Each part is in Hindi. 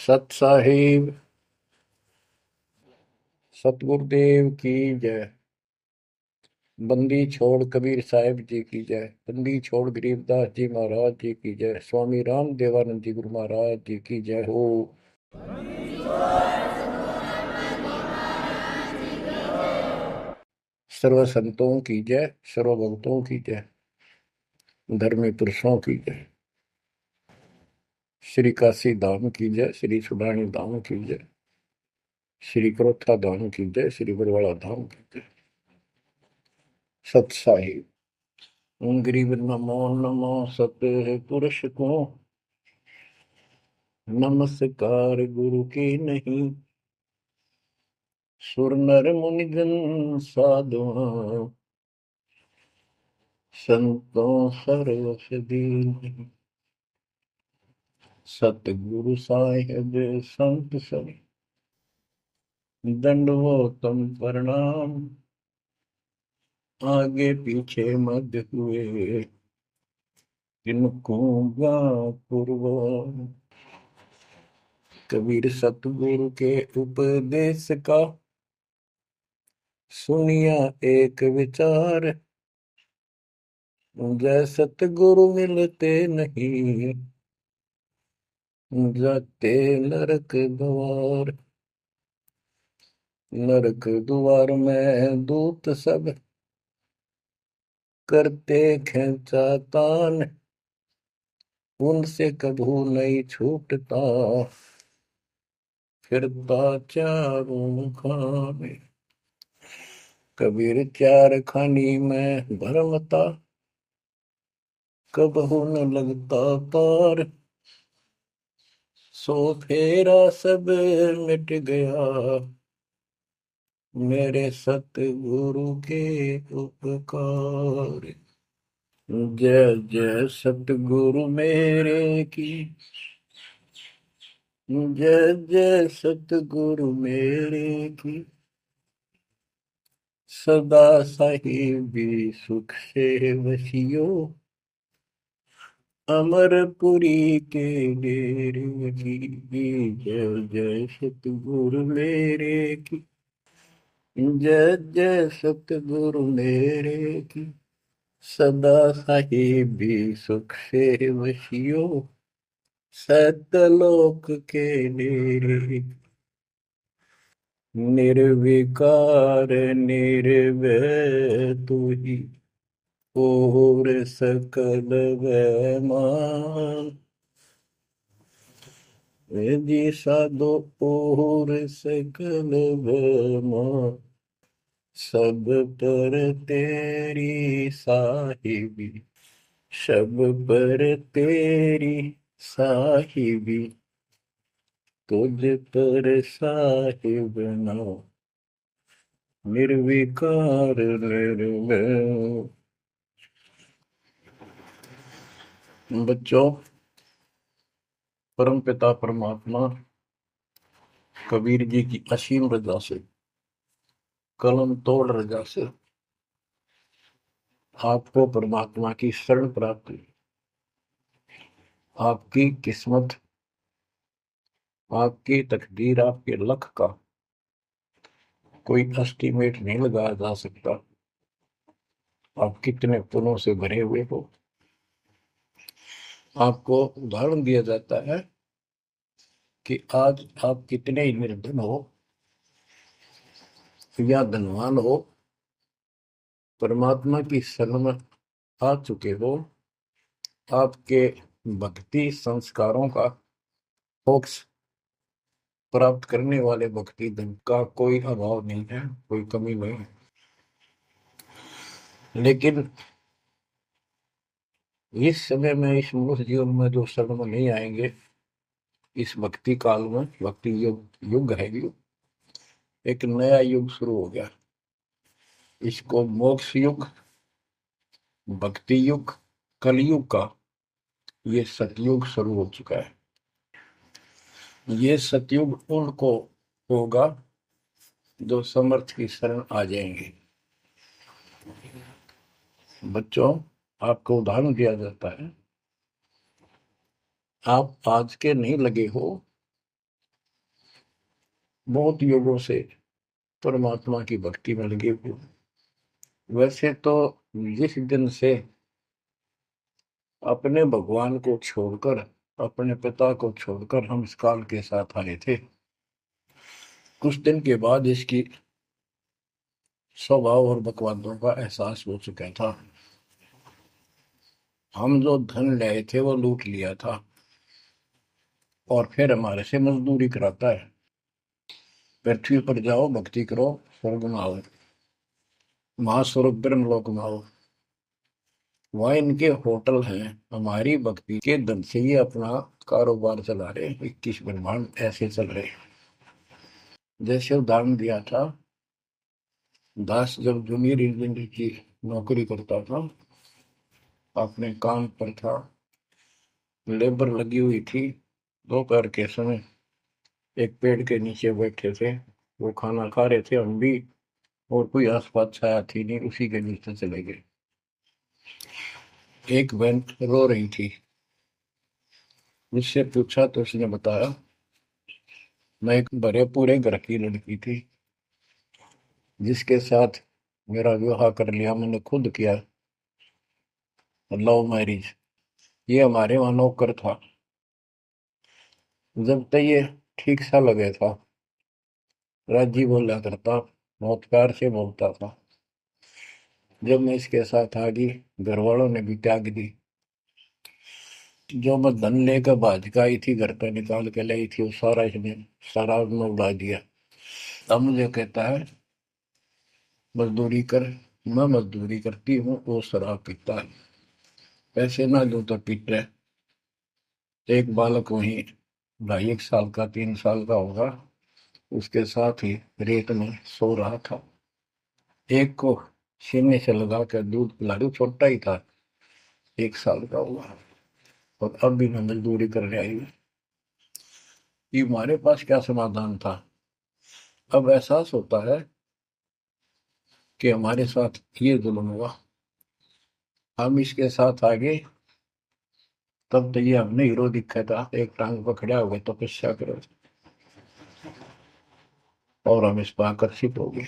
सत साहिब सतगुरुदेव की जय। बंदी छोड़ कबीर साहिब जी की जय। बंदी छोड़ गरीबदास जी महाराज जी की जय। स्वामी राम देवानंद जी गुरु महाराज जी की जय हो। सर्व संतों की जय, सर्व भक्तों की जय, धर्मी पुरुषों की जय। श्री काशी धाम की जय, श्री सुडानी धाम की जय, श्री क्रोथा धाम की जय, श्री बरवाड़ा धाम की जय। सत साहिब गरीब नमो नमो सत पुरुष को नमस्कार गुरु की नहीं। सुर नर मुनिजन साधुआ संतों सर्वस दीन। सतगुरु साहिब संत सब दंडवतम प्रणाम। आगे पीछे मध्य हुए किनको पूर्व। कबीर सतगुरु के उपदेश का सुनिया एक विचार। जय सतगुरु मिलते नहीं जाते नरक द्वार। नरक द्वार में दूत सब करते खेचातान। उनसे कभू नहीं छूटता फिरता चारों खाने। कबीर चार खानी में भरमता कबहू न लगता पार। सो फेरा सब मिट गया मेरे सतगुरु के उपकार। जय जय सतगुरु मेरे की जय जय सतगुरु मेरे की। सदा साहिबी सुख से वसियो अमरपुरी के डेरे की। जय जय सतगुरु मेरे की जय जय सतगुरु मेरे की। सदा साहिबी सुख से वसियो सतलोक के डेरे। निर्विकार निर्भय तू ही और सकल वैमान। जी साधो और सकल वैमान। सब पर तेरी साहिबी सब पर तेरी साहिबी। तुझ पर साहिब नाम निर्विकार निर्भय। बच्चों, परम पिता परमात्मा कबीर जी की असीम रजा से, कलम तोड़ रजा से आपको परमात्मा की शरण प्राप्त हुई। आपकी किस्मत, आपकी तकदीर, आपके लक का कोई एस्टीमेट नहीं लगाया जा सकता। आप कितने पुण्यों से भरे हुए हो। आपको उदाहरण दिया जाता है कि आज आप कितने ही निर्धन हो या धनवान हो, परमात्मा की शरण में आ चुके हो। आपके भक्ति संस्कारों का मोक्ष प्राप्त करने वाले भक्ति धन का कोई अभाव नहीं है, कोई कमी नहीं है। लेकिन इस समय में, इस मनुष्य जीवन में जो शरण में नहीं आएंगे, इस भक्ति काल में, भक्ति युग युग है, युग एक नया युग शुरू हो गया। इसको मोक्ष युग, भक्ति युग, कलयुग का ये सतयुग शुरू हो चुका है। ये सतयुग उनको होगा जो समर्थ की शरण आ जाएंगे। बच्चों, आपको उदाहरण दिया जाता है, आप आज के नहीं लगे हो, बहुत युगों से परमात्मा की भक्ति में लगे हुए। वैसे तो जिस दिन से अपने भगवान को छोड़कर, अपने पिता को छोड़कर हम इस काल के साथ आए थे, कुछ दिन के बाद इसकी स्वभाव और बकवादों का एहसास हो चुका था। हम जो धन लाए थे वो लूट लिया था और फिर हमारे से मजदूरी कराता है। पृथ्वी पर जाओ, भक्ति करो, स्वर्ग में आओ, महास्वर्ग ब्रह्मलोक में आओ। वहाँ इनके होटल हैं। हमारी भक्ति के धन से ये अपना कारोबार चला रहे। 21 ब्रह्मांड ऐसे चल रहे। जैसे उदाहरण दिया था, दास जब जूनियर इंजीनियर की नौकरी करता था, अपने काम पर था, लेबर लगी हुई थी, दोपहर के समय एक पेड़ के नीचे बैठे थे, वो खाना खा रहे थे, हम भी, और कोई आसपास छाया थी नहीं, उसी के नीचे चले गए। एक बहन रो रही थी, मुझसे पूछा तो उसने बताया, मैं एक बड़े पूरे घर की लड़की थी जिसके साथ मेरा विवाह कर लिया, मैंने खुद किया, लव मैरिज। ये हमारे वहां नौकर था। जब तक ये ठीक सा लगे था, राजी बोला करता, बहुत प्यार से बोलता था। जब मैं इसके साथ आ गई, घर वालों ने भी त्याग दी। जो मैं धन लेकर भाज का आई थी, घर पे निकाल के लाई थी, वो सारा इसने सारा में उड़ा दिया। अब मुझे कहता है मजदूरी कर। मैं मजदूरी करती हूँ, वो शराब पीता है, पैसे ना दो तो पीते है। एक बालक वहीं 2.5 साल का, 3 साल का होगा, उसके साथ ही रेत में सो रहा था। एक को सीने से लगा कर दूध पिला रही, छोटा ही था, 1 साल का हुआ, और अब भी मैं मजदूरी करने आई हूँ। ये हमारे पास क्या समाधान था? अब एहसास होता है कि हमारे साथ ये जुल्म हुआ, हम इसके साथ आगे। तब तो ये हमने हीरो दिखा था, एक टांग पकड़ा हुआ तपस्या करो, और हम इस पर आकर्षित हो गए।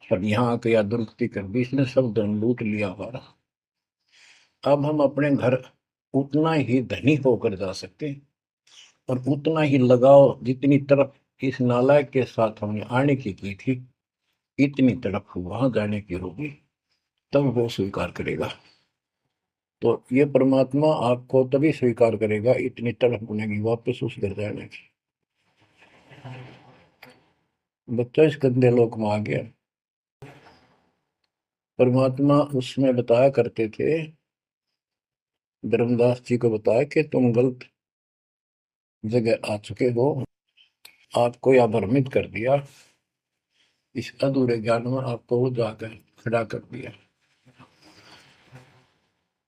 और यहाँ आके या दुर्गति कर दी, इसने सब धन लूट लिया हमारा। अब हम अपने घर उतना ही धनी होकर जा सकते हैं, और उतना ही लगाव जितनी तरफ इस नालायक के साथ हमने आने की थी, इतनी तरफ वहां जाने की होगी, तब वो स्वीकार करेगा। तो ये परमात्मा आपको तभी स्वीकार करेगा, इतनी तरफ बनेगी वापस उस घर जाने की। बच्चा इस गंदे लोक में आ गया। परमात्मा उसमें बताया करते थे, धर्मदास जी को बताया कि तुम गलत जगह आ चुके हो, आपको या भ्रमित कर दिया, इस अधूरे ज्ञान में आपको वो जाकर खड़ा कर दिया,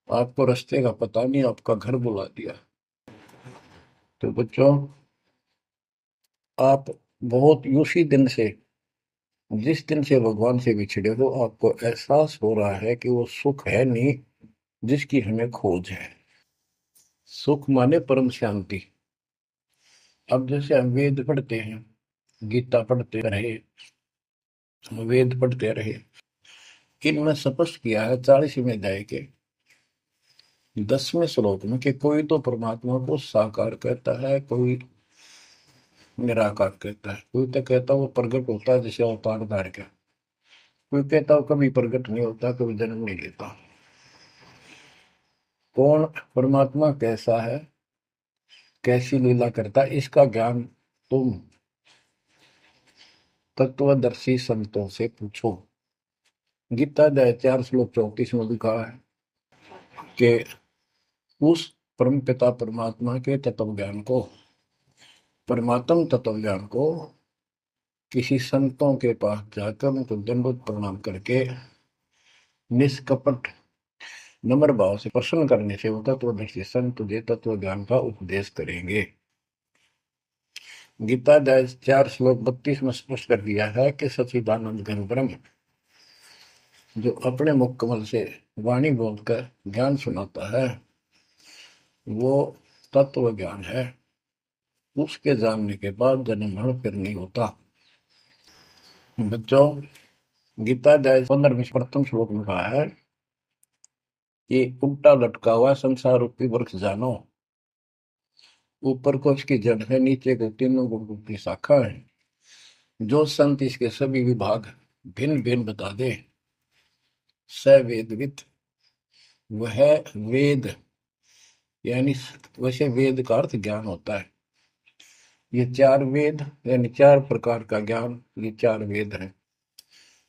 आपको रास्ते का पता नहीं, आपका घर बुला दिया। तो बच्चों, आप बहुत उसी दिन से, जिस दिन से भगवान से बिछड़े हो, आपको एहसास हो रहा है कि वो सुख है नहीं जिसकी हमें खोज है। सुख माने परम शांति। अब जैसे हम वेद पढ़ते हैं, गीता पढ़ते रहे, वेद पढ़ते रहे, इनमें स्पष्ट किया है 40वें अध्याय के 10वें श्लोक में कि कोई तो परमात्मा को साकार कहता है, कोई निराकार कहता है, कोई तो कहता है वो प्रकट होता है जैसे अवतार धार के, कोई कहता है कभी प्रकट नहीं होता, कभी जन्म नहीं लेता। कौन परमात्मा कैसा है, कैसी लीला करता है, इसका ज्ञान तुम तत्वदर्शी संतों से पूछो। गीता अध्याय 4 श्लोक 34 में लिखा है कि उस परम पिता परमात्मा के तत्व ज्ञान को, परमात्म तत्व ज्ञान को किसी संतों के पास जाकर उनको दंडवत प्रणाम करके निष्कपट नम्र भाव से प्रसन्न करने से वो तत्वदर्शी संत तुझे तत्व ज्ञान का उपदेश करेंगे। गीता अध्याय 4 श्लोक 32 में स्पष्ट कर दिया है कि सच्चिदानंद घन ब्रह्म जो अपने मुख कमल से वाणी बोलकर ज्ञान सुनाता है, वो तत्व ज्ञान है। उसके जानने के बाद जन्म मरण फिर नहीं होता। बच्चों, गीता अध्याय 15 प्रथम श्लोक में कहा है कि उल्टा लटका हुआ संसार रूपी वृक्ष जानो, ऊपर को इसकी जड़ है, नीचे को तीनों गुण की शाखा है। जो संत इसके सभी विभाग भिन्न भिन्न बता दे, स वेदविद, वह वेद, यानी वैसे वेद का अर्थ ज्ञान होता है। ये चार वेद यानी चार प्रकार का ज्ञान, ये चार वेद हैं।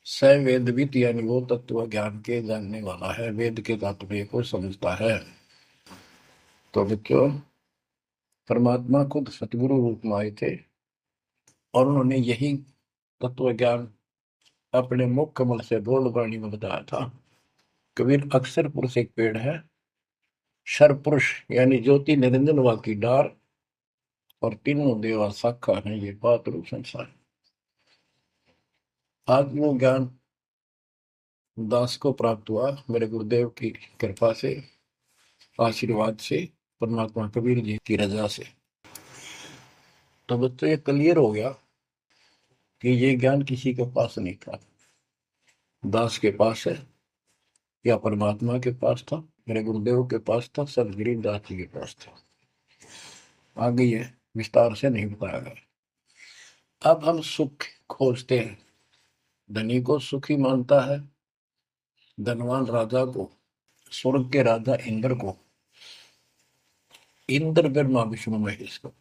स वेदविद यानी वो तत्व ज्ञान के जानने वाला है, वेद के तात्पर्य को समझता है। तो बच्चों, परमात्मा खुद सतगुरु रूप में आए थे और उन्होंने यही तत्व ज्ञान अपने मुख कमल से बोल वाणी में बताया था। कबीर अक्षर पुरुष एक पेड़ है, शर पुरुष यानी ज्योति निरंजन वा की डार, और तीनों देवा शाखा है ये बात रूप संसार। आज वो ज्ञान दास को प्राप्त हुआ मेरे गुरुदेव की कृपा से, आशीर्वाद से, परमात्मा कबीर जी की रजा से। तो बच्चों, ये क्लियर हो गया कि ये ज्ञान किसी के पास नहीं था, दास के पास है या परमात्मा के पास था, मेरे गुरुदेव के पास था, सब गरीबदास जी के पास था। आगे ये विस्तार से नहीं बताया गया। अब हम सुख खोजते हैं, धनी को सुखी मानता है, धनवान राजा को, स्वर्ग के राजा इंद्र को, इंद्र ब्रह्मा विष्णु महेश को,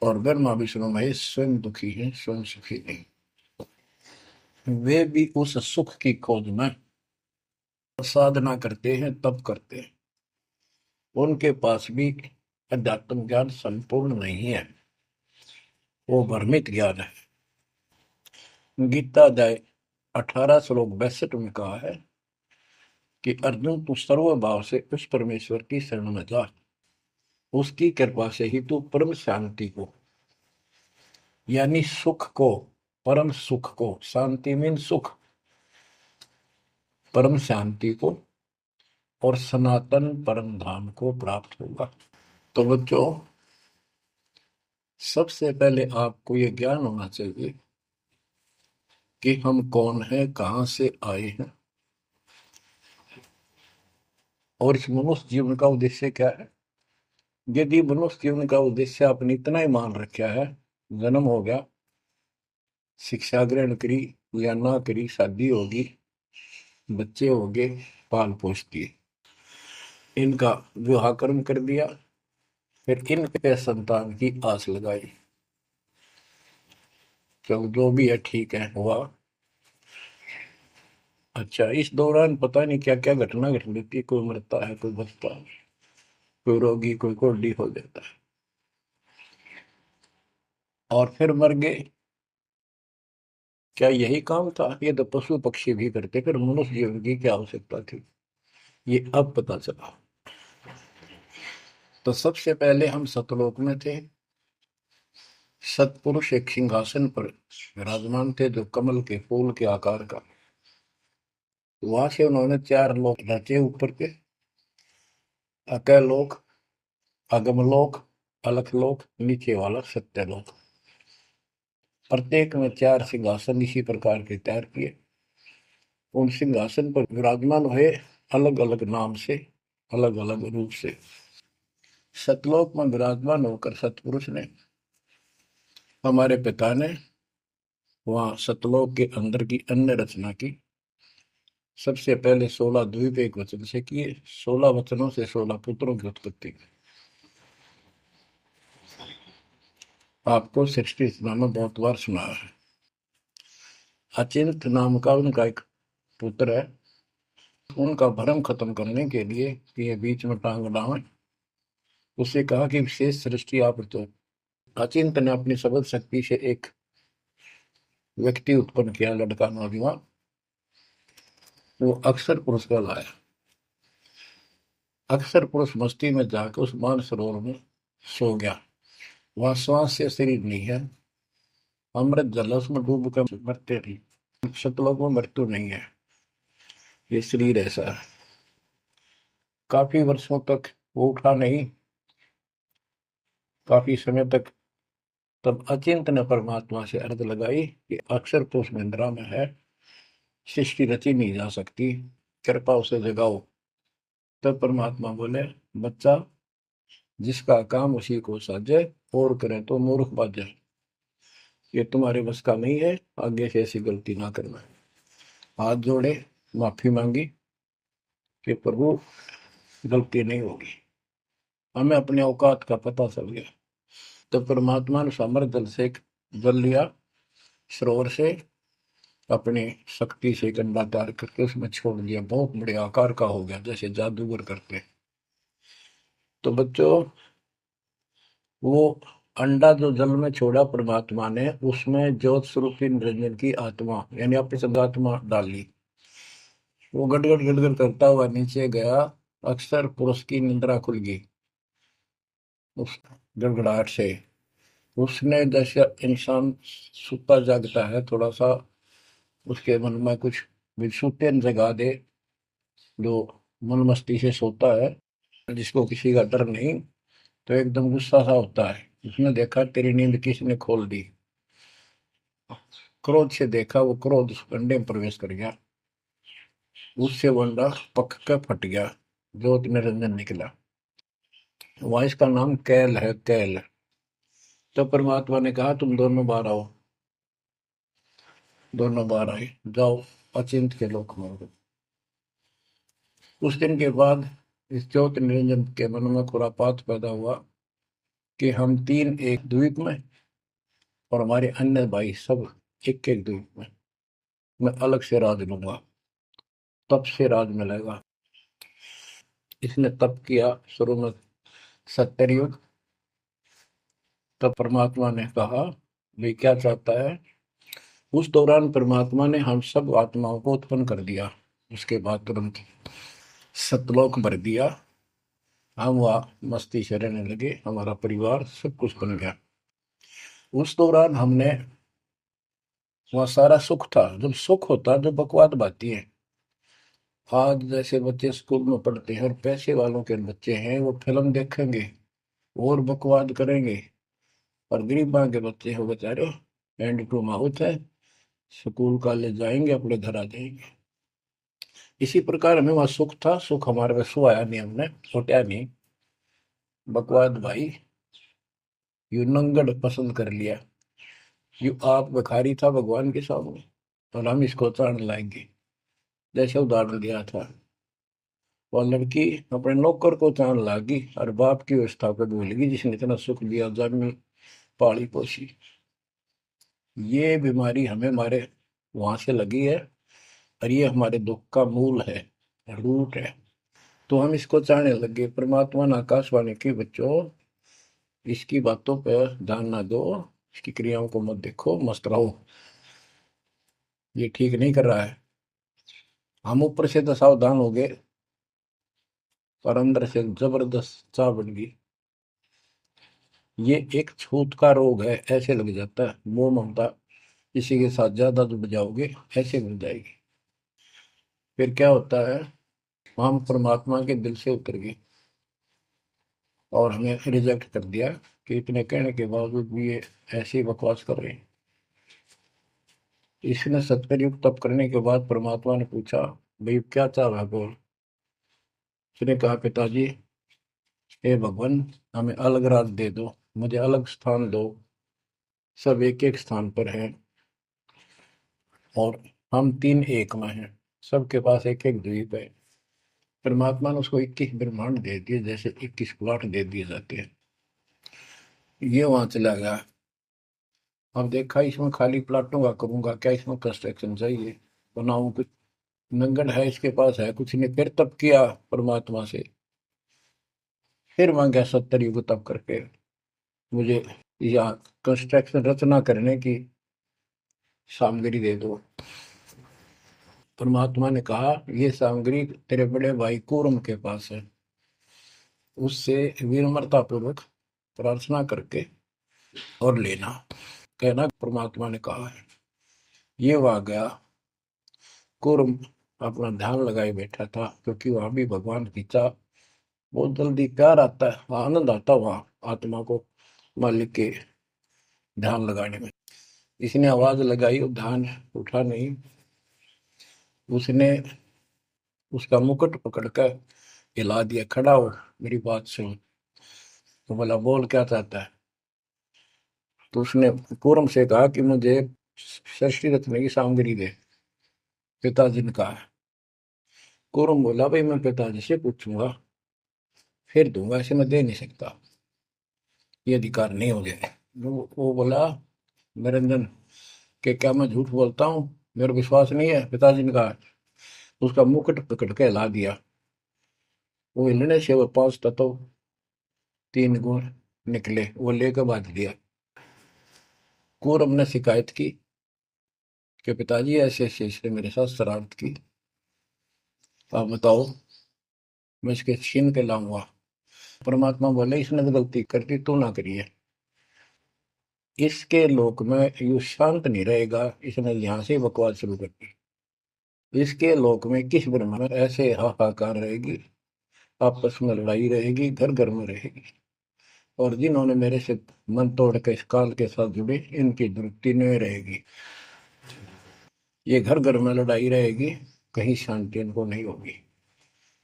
और ब्रह्मा विष्णु महेश स्वयं दुखी हैं, स्वयं सुखी नहीं। वे भी उस सुख की खोज में साधना करते हैं, तप करते हैं। उनके पास भी अध्यात्म ज्ञान संपूर्ण नहीं है, वो भ्रमित ज्ञान है। गीता अध्याय 18 श्लोक 62 में कहा है कि अर्जुन, तू सर्व भाव से उस परमेश्वर की शरण में जा, उसकी कृपा से ही तू परम शांति को, यानी सुख को, परम सुख को, शांति मीन सुख, परम शांति को और सनातन परम धाम को प्राप्त होगा। तो बच्चों, सबसे पहले आपको यह ज्ञान होना चाहिए कि हम कौन हैं, कहां से आए हैं, और इस मनुष्य जीवन का उद्देश्य क्या है। यदि मनुष्य जीवन का उद्देश्य आपने इतना ही मान रखा है, जन्म हो गया, शिक्षा ग्रहण करी या ना करी, शादी होगी, बच्चे हो गए, पाल पोष किए, इनका विवाह कर्म कर दिया, फिर इनके संतान की आस लगाई, तो जो भी है ठीक है, हुआ। अच्छा, इस दौरान पता नहीं क्या क्या घटना घट लेती है, कोई मरता है, कोई बचता है, कोई रोगी, कोई कोल्डी हो जाता है, और फिर मर गए। क्या यही काम था? ये तो पशु पक्षी भी करते, फिर मनुष्य जीवन की क्या आवश्यकता थी, ये अब पता चला। तो सबसे पहले हम सतलोक में थे, सतपुरुष एक सिंहासन पर विराजमान थे जो कमल के फूल के आकार का। वहां से उन्होंने चार लोक रचे ऊपर के, अकलोक, अगमलोक, अलखलोक, नीचे वाला सत्यलोक। प्रत्येक में चार सिंहासन इसी प्रकार के तैयार किए। उन सिंहासन पर विराजमान हुए अलग अलग नाम से, अलग अलग रूप से। सतलोक में विराजमान होकर सतपुरुष ने, हमारे पिता ने, वहां सतलोक के अंदर की अन्य रचना की। सबसे पहले 16 द्वीप एक वचन से किए, 16 वचनों से 16 पुत्रों की उत्पत्ति की। आपको सृष्टि में बहुत बार सुना है। अचिंत नाम का उनका एक पुत्र है, उनका भ्रम खत्म करने के लिए कि ये बीच में टांग डावे, उससे कहा कि विशेष सृष्टि आप तो। अचिंत ने अपनी सबल शक्ति से एक व्यक्ति उत्पन्न किया, लड़का नौजवान, वो अक्षर पुरुष का लाया। अक्षर पुरुष मस्ती में जाकर उस मानसरोवर में सो गया। वहां श्वास से शरीर नहीं है, अमृत जल उसमें डूब कर मरते नहीं, सतलोक में मृत्यु नहीं है, ये शरीर ऐसा है। काफी वर्षों तक वो उठा नहीं, काफी समय तक। तब अचिंत ने परमात्मा से अर्ज लगाई कि अक्षर तो उस निंद्रा में है, सृष्टि रची नहीं जा सकती, कृपा उसे जगाओ। तब परमात्मा बोले, बच्चा, जिसका काम उसी को साजे, और करे तो मूर्ख बाजे। ये तुम्हारे बस का नहीं है, आगे से ऐसी गलती ना करना। हाथ जोड़े, माफी मांगी कि प्रभु गलती नहीं होगी। हमें अपने औकात का पता चल गया। तो परमात्मा ने समर जल से जल लिया, सरोवर से, अपनी शक्ति से एक अंडा तैयार करके उसमें छोड़ दिया। बहुत बड़े आकार का हो गया, जैसे जादूगर करते। तो बच्चों, वो अंडा जो जल में छोड़ा परमात्मा ने, उसमें ज्योत स्वरूपी निरंजन की आत्मा यानी अपनी शब्द आत्मा डाली। वो गड़गड़ गड़गड़ करता हुआ नीचे गया। अक्सर पुरुष की निंद्रा खुल गई उस गड़गड़ाहट से। उसने, जैसे इंसान सुता जागता है, थोड़ा सा उसके मन में कुछ विक्षुप्त जगा दे, जो मन मस्ती से सोता है, जिसको किसी का डर नहीं, तो एकदम गुस्सा सा होता है। उसने देखा तेरी नींद किसने खोल दी। क्रोध से देखा, वो क्रोध उस अंडे में प्रवेश कर गया। उससे वो अंडा पक कर फट गया, ज्योत निरंजन निकला। वहां इसका नाम कैल है, कैल। तो परमात्मा ने कहा, तुम दोनों बाहर आओ। दोनों बाहर आए, जाओ अचिंत के लोक में। उस दिन के बाद इस ज्योत निरंजन के मन में खुरापात पैदा हुआ कि हम तीन एक द्वीप में, और हमारे अन्य भाई सब एक एक द्वीप में। मैं अलग से राज लूंगा, तप से राज मिलेगा। इसने तप किया शुरू में, 70 युग। तब परमात्मा ने कहा, भाई क्या चाहता है। उस दौरान परमात्मा ने हम सब आत्माओं को उत्पन्न कर दिया। उसके बाद तुरंत सतलोक भर दिया। हम वहाँ मस्ती से रहने लगे, हमारा परिवार सब कुछ बन गया। उस दौरान हमने, वहाँ सारा सुख था। जब सुख होता जो बकवाद बाती है। आज जैसे बच्चे स्कूल में पढ़ते हैं और पैसे वालों के बच्चे हैं, वो फिल्म देखेंगे और बकवाद करेंगे। और गरीबा के बच्चे हैं, वो बेचारे हैंड टू माउथ है, स्कूल कॉलेज जाएंगे, अपने घर आ जाएंगे। इसी प्रकार हमें वहाँ सुख था। सुख हमारे में सो आया नहीं, हमने छोटा नहीं। बकवाद भाई यू नंगड़ पसंद कर लिया। यू आप भिखारी था भगवान के सामने, और हम इसको चाण लाएंगे। जैसे उदाहरण दिया था, वह लड़की अपने नौकर को चाण लागी और बाप की व्यवस्था को भूल गई, जिसने इतना सुख दिया, जन्मी पाली पोसी। ये बीमारी हमें हमारे वहां से लगी है, और ये हमारे दुख का मूल है, रूट है। तो हम इसको चाहने लगे। परमात्मा ने आकाशवाणी की, बच्चों इसकी बातों पर ध्यान ना दो, इसकी क्रियाओं को मत देखो, मस्त रहो, ये ठीक नहीं कर रहा है। हम ऊपर से तो सावधान हो गए, पर अंदर से जबरदस्त चाह बन गई। ये एक छूत का रोग है, ऐसे लग जाता है। मोह ममता किसी के साथ ज्यादा जो बजाओगे, ऐसे मिल जाएगी। फिर क्या होता है, हम परमात्मा के दिल से उतर गए और हमें रिजेक्ट कर दिया कि इतने कहने के बावजूद भी ये ऐसी बकवास कर रहे हैं। इसने 70 युग तप करने के बाद परमात्मा ने पूछा, भाई क्या चाह रहा है, बोल। उसने कहा, पिताजी, हे भगवान, हमें अलग राज दे दो, मुझे अलग स्थान दो। सब एक एक स्थान पर हैं, और हम तीन एक में हैं। सबके पास एक एक द्वीप है। परमात्मा ने उसको 21 ब्रह्मांड दे दिए, जैसे 21 प्लॉट दे दिए जाते हैं। ये वहां चला गया। अब देखा, इसमें खाली प्लाटों का करूंगा क्या, इसमें कंस्ट्रक्शन चाहिए, बनाऊं कुछ। नंगन है, इसके पास है कुछ नहीं। फिर तब किया परमात्मा से, फिर मांगा 70 युग तब करके मुझे या कंस्ट्रक्शन रचना करने की सामग्री दे दो। परमात्मा ने कहा, ये सामग्री तेरे बड़े भाई कूर्म के पास है, उससे विनम्रता पूर्वक प्रार्थना करके और लेना, कहना परमात्मा ने कहा है। ये वहां गया। कूर्म अपना ध्यान लगाए बैठा था, क्योंकि वहां भी भगवान की चाह, बहुत जल्दी प्यार आता है, आनंद आता है वहां आत्मा को। मालिक के ध्यान लगाने में। इसने आवाज लगाई और ध्यान उठा नहीं। उसने उसका मुकुट पकड़ कर हिला दिया, खड़ा हो, मेरी बात सुन। तो बोला, बोल क्या चाहता है? तो उसने पूरम से कहा कि मुझे षष्ठी रत्न की सामग्री दे, पिताजी ने कहा। पूरम बोला, भाई मैं पिताजी से पूछूंगा फिर दूंगा, ऐसे मैं दे नहीं सकता, ये अधिकार नहीं हो गया। वो बोला, निरंजन, कि क्या मैं झूठ बोलता हूँ? मेरा विश्वास नहीं है? पिताजी ने कहा। उसका मुकुट पकड़ के हिला दिया। वो हिलने से वो 5 तत्व 3 गुण निकले, वो लेकर बांध दिया। कौरव ने शिकायत की कि पिताजी ऐसे ऐसे इसने मेरे साथ शरारत की, आप बताओ, मैं इसके छीन के लाऊंगा। परमात्मा बोले, इसने तो गलती कर दी, तू ना करिए। इसके लोक में यू शांत नहीं रहेगा, इसने यहां से बकवास शुरू कर दी। इसके लोक में किस ब्रह्म में ऐसे हाहाकार रहेगी, आपस में लड़ाई रहेगी, घर घर में रहेगी। और जिन्होंने मेरे से मन तोड़ के इस काल के साथ जुड़े, इनकी दुरुक्ति नहीं रहेगी। ये घर घर में लड़ाई रहेगी, कहीं शांति इनको नहीं होगी,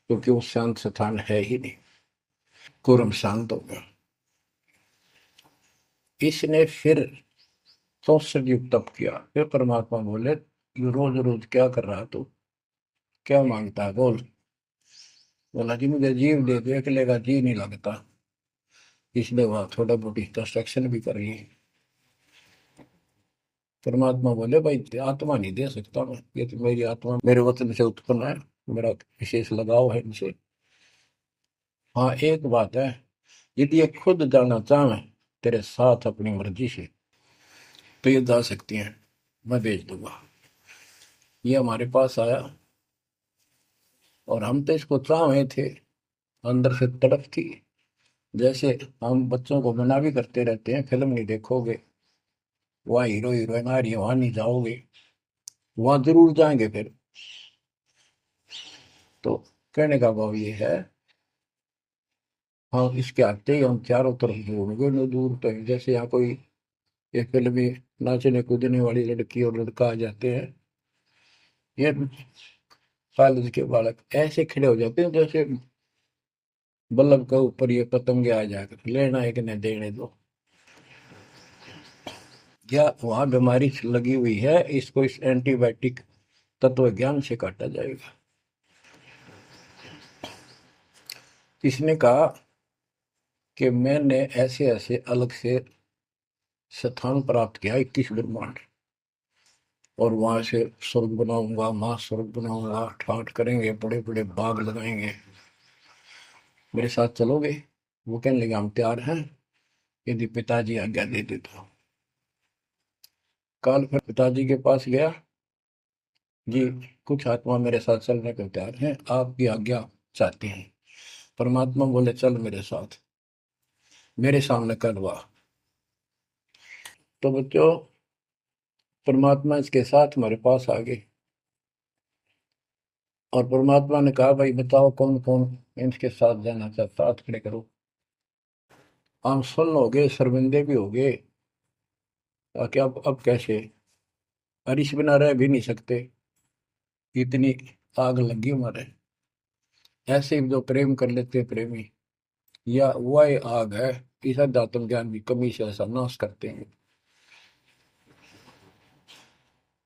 क्योंकि वो शांत स्थान है ही नहीं। कुरम शांत हो गया। इसने फिर 64 युग तप किया। फिर परमात्मा बोले, यू रोज रोज क्या कर रहा तू, क्या मांगता है, बोल। बोला, जी मुझे जीव दे दो, अकेले का जी नहीं लगता। इसलिए वहां थोड़ा बहुत कंस्ट्रक्शन भी कर रही है। परमात्मा बोले, भाई आत्मा नहीं दे सकता मैं, ये तो मेरी आत्मा मेरे वतन से उत्पन्न है, मेरा विशेष लगाव है इनसे। हाँ, एक बात है, यदि ये खुद जाना चाहे तेरे साथ अपनी मर्जी से, तो ये जा सकती हैं, मैं भेज दूंगा। ये हमारे पास आया और हम तो इसको चाहे थे, अंदर से तड़प थी। जैसे हम बच्चों को मना भी करते रहते हैं, फिल्म नहीं देखोगे, वहाँ हीरो हीरोइन आ रही है, वहां नहीं जाओगे, वहां जरूर जाएंगे फिर। तो कहने का भाव ये है, हाँ, इसके आते ही हम चारों तरफ घूमेंगे, न दूर तक। जैसे यहाँ कोई एक फिल्म में नाचने कूदने वाली लड़की और लड़का आ जाते हैं, ये कॉलेज के बालक ऐसे खड़े हो जाते हैं जैसे बल्लभ के ऊपर ये पतंगे आ जाकर, लेना है कि नहीं देने दो। या वहां बीमारी लगी हुई है, इसको इस एंटीबायोटिक तत्व ज्ञान से काटा जाएगा। इसने कहा कि मैंने ऐसे ऐसे अलग से स्थान प्राप्त किया, 21 ब्रह्मांड, और वहां से स्वर्ग बनाऊंगा, महास्वर्ग बनाऊंगा, ठाट करेंगे, बड़े बड़े बाग लगाएंगे, मेरे साथ चलोगे? वो कहने लगे, हम तैयार हैं, यदि पिताजी आज्ञा दे दे तो। काल फिर पिताजी के पास गया, जी कुछ आत्मा मेरे साथ चलने को तैयार हैं, आपकी आज्ञा चाहती हैं। परमात्मा बोले, चल मेरे साथ, मेरे सामने करवा। तो बच्चों, परमात्मा इसके साथ हमारे पास आ गए, और परमात्मा ने कहा, भाई बताओ कौन कौन इनके साथ जाना चाहता, हाथ खड़े करो। हम सुन्न हो गए, शर्मिंदे भी हो गए, कि अब कैसे, अरिश बिना रह भी नहीं सकते, इतनी आग लगी हमारे। ऐसे ही जो प्रेम कर लेते हैं प्रेमी, या वह आग है, इस अध्यात्म ज्ञान की कमी से ऐसा नाश करते हैं।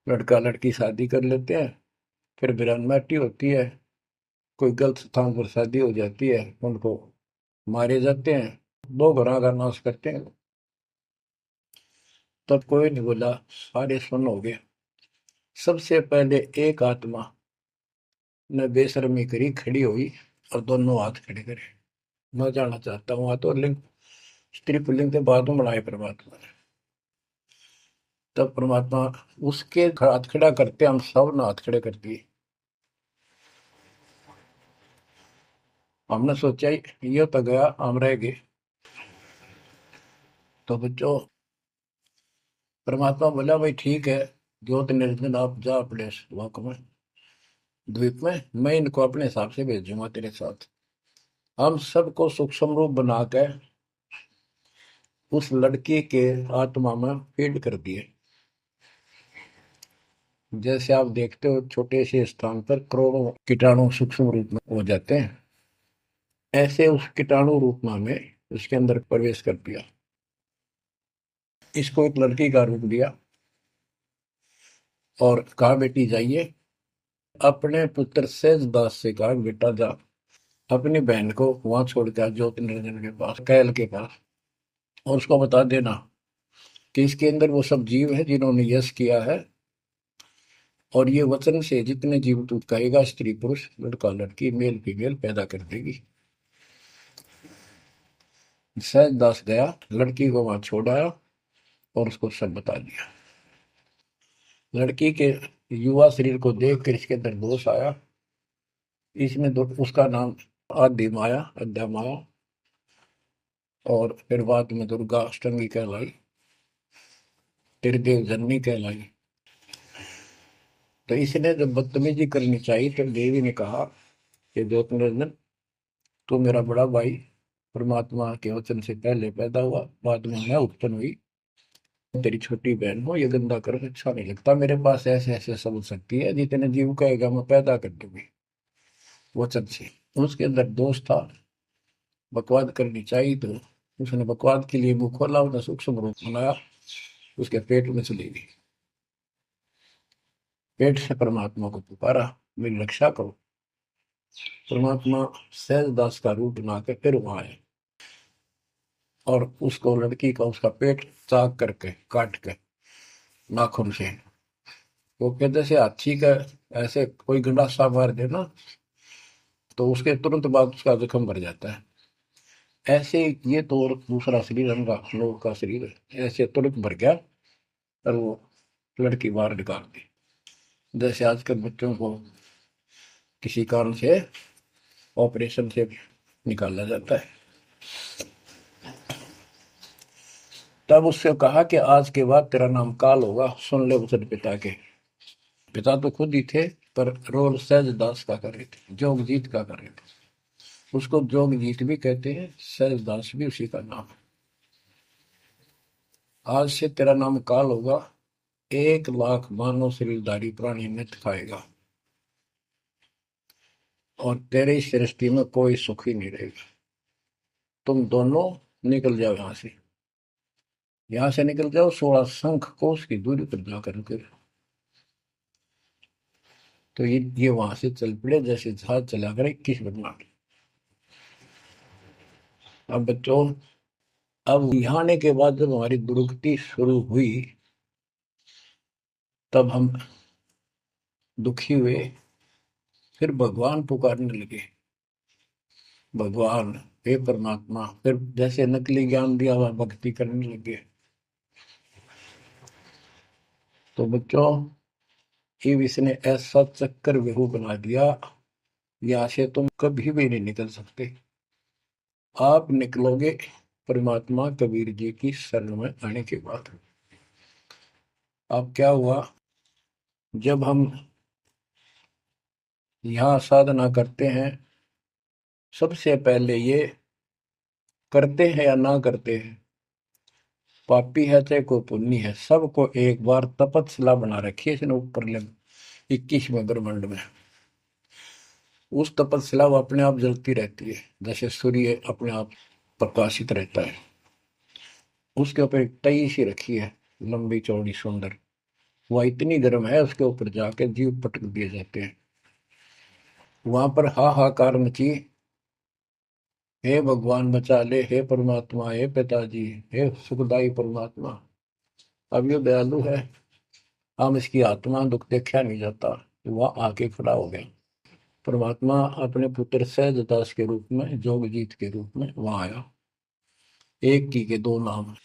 लड़का लड़की शादी कर लेते हैं, फिर वीरानमाटी होती है, कोई गलत स्थान पर शादी हो जाती है, उनको मारे जाते हैं, 2 घरों का नाश करते हैं। तब कोई नहीं बोला, सारे सुन हो गए। सबसे पहले एक आत्मा ने बेशर्मी करी, खड़ी हुई और दोनों हाथ खड़े करे, मैं जाना चाहता हूँ। हाथ और लिंग, स्त्री पुल्लिंग के बाद में बढ़ाए परमात्मा ने। तब परमात्मा उसके हाथ खड़ा करते, हम सब ने हाथ खड़े कर दिए। हमने सोचा ये तो गया, हम रह गए। तो बच्चों, परमात्मा बोला, भाई ठीक है, ज्योत निर्जन आप जा अपने लोक में, द्वीप में, मैं इनको अपने हिसाब से भेजूंगा तेरे साथ। हम सबको सूक्ष्म रूप बना के उस लड़की के आत्मा में फीड कर दिए। जैसे आप देखते हो छोटे से स्थान पर करोड़ों कीटाणु सूक्ष्म रूप में हो जाते हैं, ऐसे उस कीटाणु रूप में उसके अंदर प्रवेश कर दिया। इसको एक लड़की का रूप दिया और कहा बेटी जाइए, अपने पुत्र सेजदास से कहा बेटा जा अपनी बहन को वहां छोड़ के ज्योति निरंजन के पास, कैल के पास, और उसको बता देना कि इसके अंदर वो सब जीव है जिन्होंने यश किया है, और ये वचन से जितने जीव तू कहेगा स्त्री पुरुष लड़का लड़की मेल फीमेल पैदा कर देगी। सहजदास गया, लड़की को वहां छोड़ आया और उसको सब बता दिया। लड़की के युवा शरीर को देख कर इसके अंदर दोष आया। इसमें उसका नाम आदि माया, अद्या माया, और फिर बाद में दुर्गा अष्टमी कहलाई, त्रिदेव जननी कहलाई। तो इसने जब बदतमीजी करनी चाहिए तो देवी ने कहा कि ज्योतिर्नंदन तू मेरा बड़ा भाई परमात्मा के वचन से पहले पैदा हुआ, बाद में मैं उत्पन्न हुई, तेरी छोटी बहन हो, ये गंदा कर अच्छा नहीं लगता, मेरे पास ऐसे ऐसे सब शक्ति है, जितने जीव कहेगा मैं पैदा कर दूंगी वचन से। उसके अंदर दोष था, बकवाद करनी चाहिए, तो उसने बकवाद के लिए मुंह खोला, उसने सूक्ष्म रूप बनाया, उसके पेट में चली गई। पेट से परमात्मा को पुकारा, मेरी रक्षा करो। परमात्मा सहजदास का रूप बना के फिर वहां आए और उसको लड़की का उसका पेट चाक करके काट के नाखून से, वो कहते से हाथी का ऐसे कोई गंडासा मार दे ना तो उसके तुरंत बाद उसका जख्म भर जाता है, ऐसे ये तो और दूसरा शरीर अंगा लोग का शरीर ऐसे तुरंत भर गया और वो लड़की बाहर निकाल दी। जैसे आजकल बच्चों को किसी कारण से ऑपरेशन से निकाला जाता है। तब उससे कहा कि आज के बाद तेरा नाम काल होगा, सुन ले वचन पिता के। पिता तो खुद ही थे पर रोल सहजदास का कर रहे थे, जोगजीत का कर रहे थे। उसको जोगजीत भी कहते हैं, सहजदास भी उसी का नाम है। आज से तेरा नाम काल होगा, 1,00,000 मानव शरीरधारी प्राणी नित्य खाएगा और तेरे इस सृष्टि में कोई सुख ही नहीं रहेगा। तुम दोनों निकल जाओ यहाँ से निकल जाओ, 16 शंख कोस की दूरी पर जाकर के। तो ये वहां से चल पड़े जैसे जहाज चला कर 21 बदनाम। अब बच्चों, अब यहाँ आने के बाद जब हमारी दुर्गति शुरू हुई तब हम दुखी हुए, फिर भगवान पुकारने लगे, भगवान हे परमात्मा, फिर जैसे नकली ज्ञान दिया हुआ भक्ति करने लगे। तो बच्चों, ये इसने ऐसा चक्कर व्यू बना दिया, यहाँ से तुम कभी भी नहीं निकल सकते। आप निकलोगे परमात्मा कबीर जी की शरण में आने के बाद। अब क्या हुआ, जब हम यहाँ साधना करते हैं, सबसे पहले ये करते हैं या ना करते हैं, पापी है चाहे कोई पुण्य है, सबको एक बार तपस्या बना रखी है इसने ऊपर ले 21वें ब्रह्मांड में। उस तपस्या वो अपने आप जलती रहती है, जैसे सूर्य अपने आप प्रकाशित रहता है। उसके ऊपर एक तई सी रखी है, लंबी चौड़ी सुंदर, वह इतनी गर्म है उसके ऊपर जाके जीव पटक दिए जाते हैं। वहां पर हाहाकार मची, हे भगवान बचा ले, हे परमात्मा, हे पिताजी, हे सुखदाई परमात्मा। अब ये दयालु है, हम इसकी आत्मा दुख देखा नहीं जाता। वह आके खड़ा हो गया। परमात्मा अपने पुत्र सहजदास के रूप में, जोगजीत के रूप में वहां आया। एक की के दो नाम।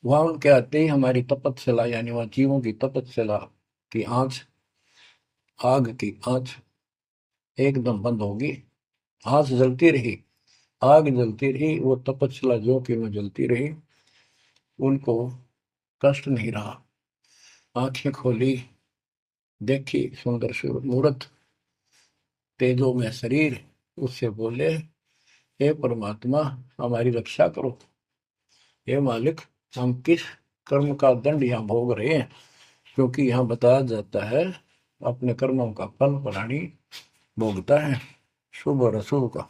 वहां उनके आते ही हमारी तपस्या, यानी वहां जीवों की तपस्या की आंच, आग की आंच एकदम बंद होगी। आंच जलती रही, आग जलती रही, वो तपस्या जो कि में जलती रही, उनको कष्ट नहीं रहा। आंखें खोली, देखी सुंदर मूर्त, तेजो में शरीर, उससे बोले हे परमात्मा हमारी रक्षा करो, हे मालिक, हम किस कर्म का दंड यहाँ भोग रहे हैं? क्योंकि यहाँ बताया जाता है अपने कर्मों का फल प्राणी भोगता है, शुभ और अशुभ का।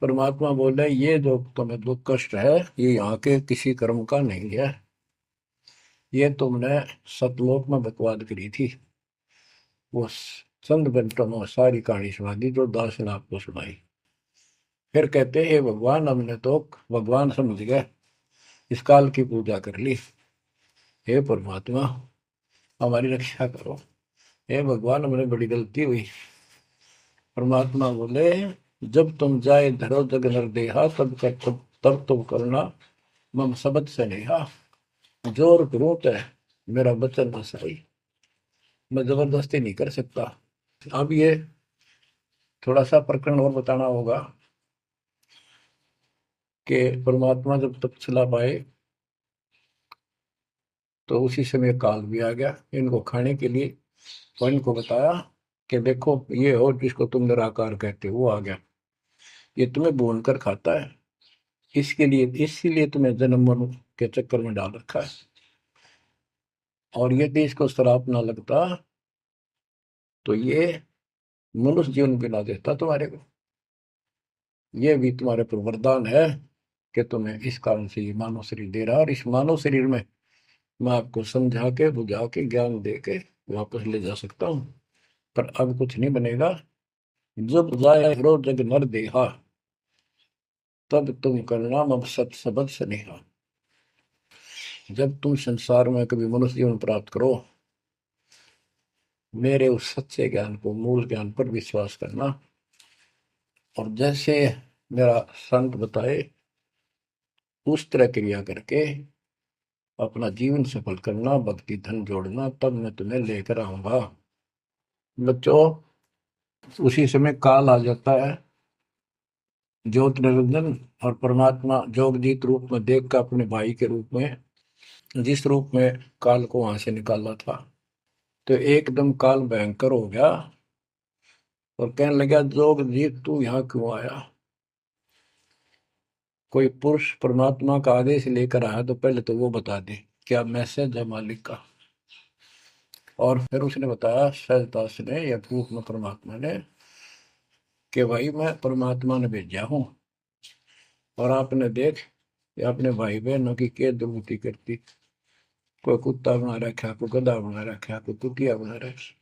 परमात्मा बोले ये जो तुम्हें दुख कष्ट है ये यहाँ के किसी कर्म का नहीं है, ये तुमने सतलोक में बकवाद करी थी। वो चंद मिनटों में सारी कहानी सुना दी जो दास ने आपको सुनाई। फिर कहते हे भगवान, हमने तो भगवान समझ गए, इस काल की पूजा कर ली। हे परमात्मा, हमारी रक्षा करो। हे भगवान, हमने बड़ी गलती हुई। परमात्मा बोले जब तुम जाए धरो जग नर देहा, तब तुम करना मम सबद से नेहा। जोर क्रोत है मेरा बचन बसाई, मैं जबरदस्ती नहीं कर सकता। अब ये थोड़ा सा प्रकरण और बताना होगा कि परमात्मा जब तक्षशिला पाए तो उसी समय काल भी आ गया इनको खाने के लिए, और इनको बताया कि देखो ये हो जिसको तुम निराकार कहते हो वो आ गया, ये तुम्हें भून कर खाता है, इसके लिए इसीलिए तुम्हें जन्म मरण के चक्कर में डाल रखा है। और यदि इसको श्राप ना लगता तो ये मनुष्य जीवन भी ना देता तुम्हारे को। ये भी तुम्हारे पर वरदान है कि तुम्हें इस कारण से ये मानव शरीर दे रहा है, और इस मानव शरीर में मैं आपको समझा के बुझा के ज्ञान दे के वापस ले जा सकता हूँ। पर अब कुछ नहीं बनेगा। जब जाए रो जग नर देहा, तब तुम करना मम सत सबद स्नेहा। जब तुम संसार में कभी मनुष्य जीवन प्राप्त करो, मेरे उस सच्चे ज्ञान को, मूल ज्ञान पर विश्वास करना, और जैसे मेरा संत बताए उस तरह क्रिया करके अपना जीवन सफल करना, भक्ति धन जोड़ना, तब मैं तुम्हें लेकर आऊंगा। बच्चों, उसी समय काल आ जाता है ज्योत निरंजन, और परमात्मा जोगजीत रूप में देख कर अपने भाई के रूप में, जिस रूप में काल को वहां से निकाला था, तो एकदम काल भयंकर हो गया और कहने लगा जोगजीत तू यहाँ क्यों आया? कोई पुरुष परमात्मा का आदेश लेकर आया तो पहले तो वो बता दे क्या मैसेज है मालिक का। और फिर उसने बताया सहजदास ने या रूप में परमात्मा ने कि भाई मैं परमात्मा ने भेजा हूं, और आपने देख अपने भाई बहनों की क्या दुर्गति करती, कोई कुत्ता बना रखा, कोई गधा बना रखा, कोई कुतिया बना रखा,